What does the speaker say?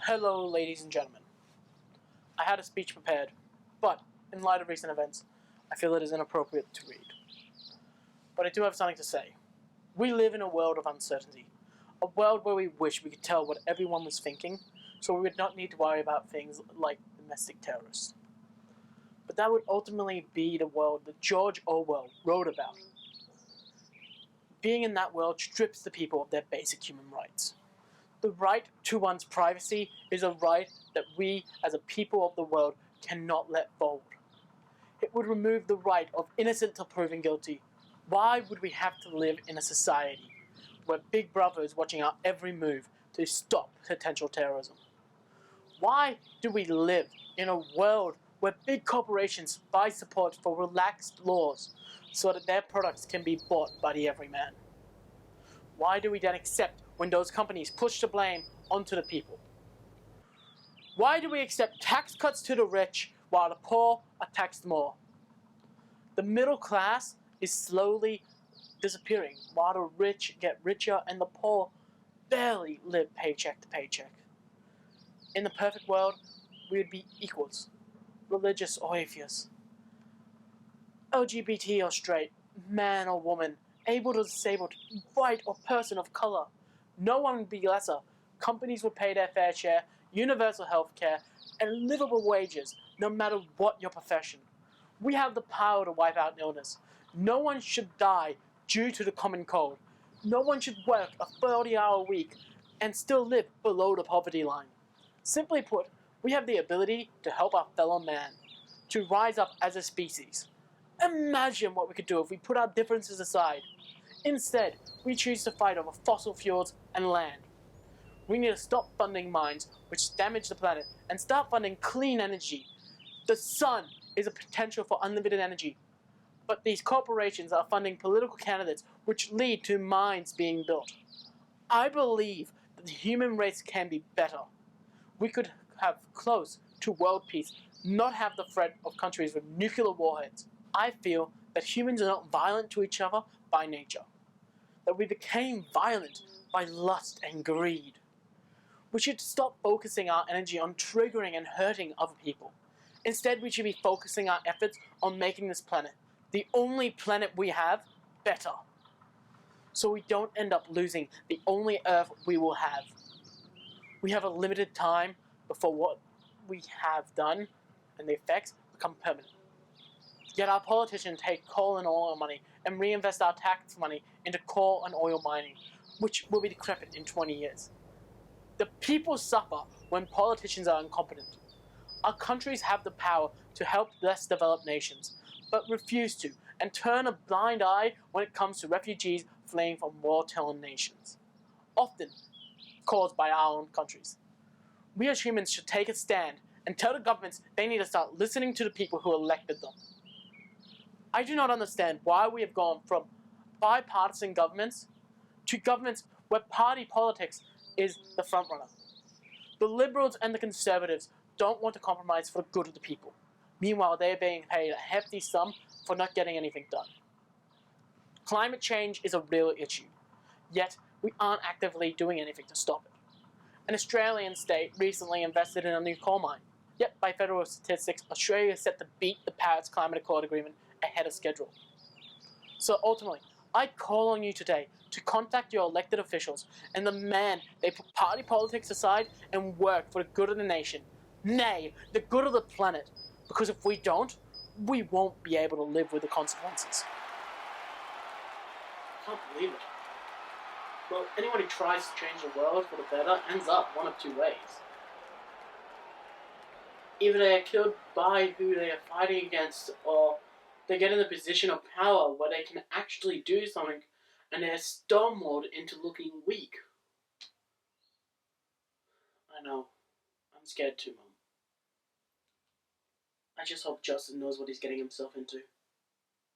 Hello, ladies and gentlemen. I had a speech prepared, but in light of recent events, I feel it is inappropriate to read. But I do have something to say. We live in a world of uncertainty, a world where we wish we could tell what everyone was thinking, so we would not need to worry about things like domestic terrorists. But that would ultimately be the world that George Orwell wrote about. Being in that world strips the people of their basic human rights. The right to one's privacy is a right that we, as a people of the world, cannot let fold. It would remove the right of innocent till proven guilty. Why would we have to live in a society where Big Brother is watching our every move to stop potential terrorism? Why do we live in a world where big corporations buy support for relaxed laws so that their products can be bought by the everyman? Why do we then accept when those companies push the blame onto the people? Why do we accept tax cuts to the rich while the poor are taxed more? The middle class is slowly disappearing while the rich get richer and the poor barely live paycheck to paycheck. In the perfect world, we would be equals, religious or atheists, LGBT or straight, man or woman, able or disabled, white or person of color. No one would be lesser. Companies would pay their fair share, universal health care, and livable wages, no matter what your profession. We have the power to wipe out illness. No one should die due to the common cold. No one should work a 30-hour week and still live below the poverty line. Simply put, we have the ability to help our fellow man, to rise up as a species. Imagine what we could do if we put our differences aside. Instead, we choose to fight over fossil fuels and land. We need to stop funding mines which damage the planet and start funding clean energy. The sun is a potential for unlimited energy, but these corporations are funding political candidates which lead to mines being built. I believe that the human race can be better. We could have close to world peace, not have the threat of countries with nuclear warheads. I feel that humans are not violent to each other by nature, that we became violent by lust and greed. We should stop focusing our energy on triggering and hurting other people. Instead, we should be focusing our efforts on making this planet, the only planet we have, better. So we don't end up losing the only Earth we will have. We have a limited time before what we have done and the effects become permanent. Yet our politicians take coal and oil money and reinvest our tax money into coal and oil mining, which will be decrepit in 20 years. The people suffer when politicians are incompetent. Our countries have the power to help less developed nations, but refuse to, and turn a blind eye when it comes to refugees fleeing from war-torn nations, often caused by our own countries. We as humans should take a stand and tell the governments they need to start listening to the people who elected them. I do not understand why we have gone from bipartisan governments to governments where party politics is the frontrunner. The Liberals and the Conservatives don't want to compromise for the good of the people. Meanwhile, they are being paid a hefty sum for not getting anything done. Climate change is a real issue, yet we aren't actively doing anything to stop it. An Australian state recently invested in a new coal mine, yet by federal statistics, Australia is set to beat the Paris Climate Accord agreement ahead of schedule. So ultimately, I call on you today to contact your elected officials and demand they put party politics aside and work for the good of the nation, nay, the good of the planet, because if we don't, we won't be able to live with the consequences. I can't believe it. Well, anyone who tries to change the world for the better ends up one of two ways. Either they are killed by who they are fighting against, or they get in a position of power where they can actually do something and they're stonewalled into looking weak. I know. I'm scared too, Mum. I just hope Justin knows what he's getting himself into.